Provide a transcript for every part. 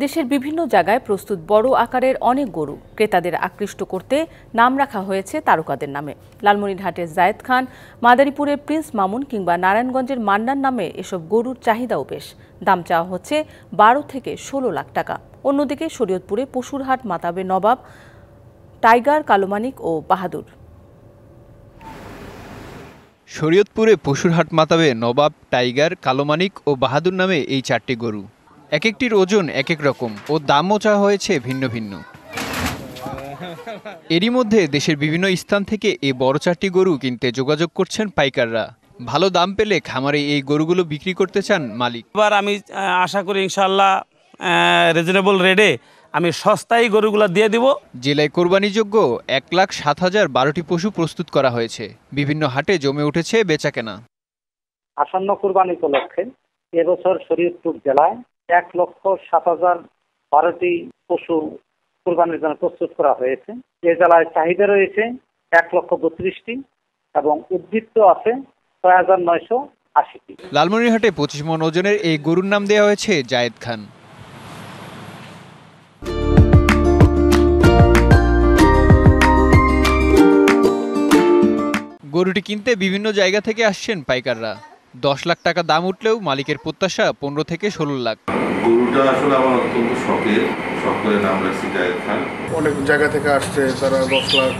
দেশের বিভিন্ন জায়গায় প্রস্তুত বড় আকারের অনেক গরু ক্রেতাদের আকৃষ্ট করতে নাম রাখা হয়েছে তারকাদের নামে। লালমনিরহাটের জায়েদ খান, মাদারীপুরের প্রিন্স মামুন কিংবা নারায়ণগঞ্জের মান্নান নামে এসব গরুর চাহিদাও বেশ। দাম চাওয়া হচ্ছে 12 থেকে 16 লাখ টাকা। অন্যদিকে শরীয়তপুরে পশুরহাট মাতাবে নবাব, টাইগার, কালোমানিক ও বাহাদুর। শরীয়তপুরে পশুরহাট মাতাবে নবাব, টাইগার, কালোমানিক ও বাহাদুর নামে এই 4টি গরু। এক একটির ওজন এক এক রকম ও দামও চাওয়া হয়েছে ভিন্ন ভিন্ন। এরই মধ্যে দেশের বিভিন্ন স্থান থেকে এই বড় 4টি গরু কিনতে যোগাযোগ করছেন পাইকাররা। ভালো দাম পেলে খামারে এই গরুগুলো বিক্রি করতে চান মালিক। এবার আমি আশা করি ইনশাআল্লাহ রিজনেবল রেটে আমি সস্তায় গরুগুলো দিয়ে দিব। জেলায় কোরবানিযোগ্য 1,07,012টি পশু প্রস্তুত করা হয়েছে। বিভিন্ন হাটে জমে উঠেছে বেচাকেনা। আসন্ন কোরবানি উপলক্ষে এবছর শরীয়তপুর জেলায় 1,07,012টি পশু কোরবানির জন্য প্রস্তুত করা হয়েছে। এ জেলায় চাহিদা রয়েছে 1,32,টি এবং উদ্বৃত্ত আছে 6,980টি। লালমনিরহাটে 25 মণ ওজনের এই গরুর নাম দেওয়া হয়েছে জায়েদ খান। গরুটি কিনতে বিভিন্ন জায়গা থেকে আসছেন পাইকাররা। 10 লাখ টাকা দাম উঠলেও মালিকের প্রত্যাশা 15 থেকে 16 লাখ। গরুটা আসলে আমার অত্যন্ত শখ করে নাম রাখছি জায়েদ খান। অনেক জায়গা থেকে আসছে, তারা 10 লাখ,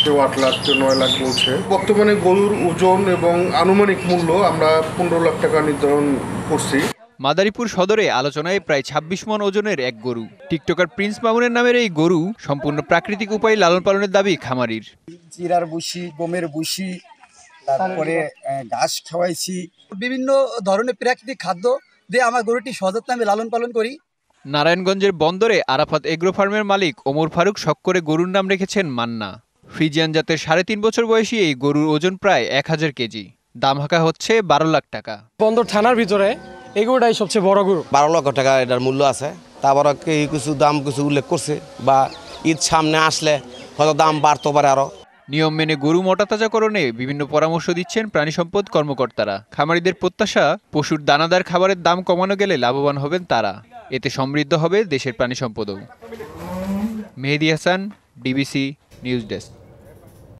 কেউ 8 লাখ, কেউ 9 লাখ বলছে। বর্তমানে গরুর ওজন এবং আনুমানিক মূল্য আমরা 15 লাখ টাকা নির্ধারণ করছি। মাদারীপুর সদরে আলোচনায় প্রায় 26 মণ ওজনের এক গরু। টিকটকার প্রিন্স মামুনের নামের এই গরু সম্পূর্ণ প্রাকৃতিক উপায়ে লালন পালনের দাবি খামারির। চিরার বুসি, গমের বুসি, তারপরে ঘাস খাওয়াইছি, বিভিন্ন ধরনের প্রাকৃতিক খাদ্য দিয়ে আমার গরুটি সযত্নে আমি লালন পালন করি। নারায়ণগঞ্জের বন্দরে আরাফাত এগ্রো ফার্মের মালিক ওমর ফারুক শখ করে গরুর নাম রেখেছেন মান্না। ফ্রিজিয়ান জাতের 3.5 বছর বয়সী এই গরুর ওজন প্রায় 1000 কেজি। দাম হাঁকা হচ্ছে 12 লাখ টাকা। বন্দর থানার ভিতরে এই গরুটাই সবচেয়ে বড় গরু। 12 লক্ষ টাকা এটার মূল্য আছে। তারপরে কিছু দাম কিছু উল্লেখ করছে, বা ঈদ সামনে আসলে হয়তো দাম বাড়তে পারে আরো। নিয়ম মেনে গরু মোটা তাজাকরণে বিভিন্ন পরামর্শ দিচ্ছেন প্রাণী সম্পদ কর্মকর্তারা। খামারিদের প্রত্যাশা, পশুর দানাদার খাবারের দাম কমানো গেলে লাভবান হবেন তারা। এতে সমৃদ্ধ হবে দেশের প্রাণী সম্পদও। মেহেদী হাসান, ডিবিসি নিউজ ডেস্ক।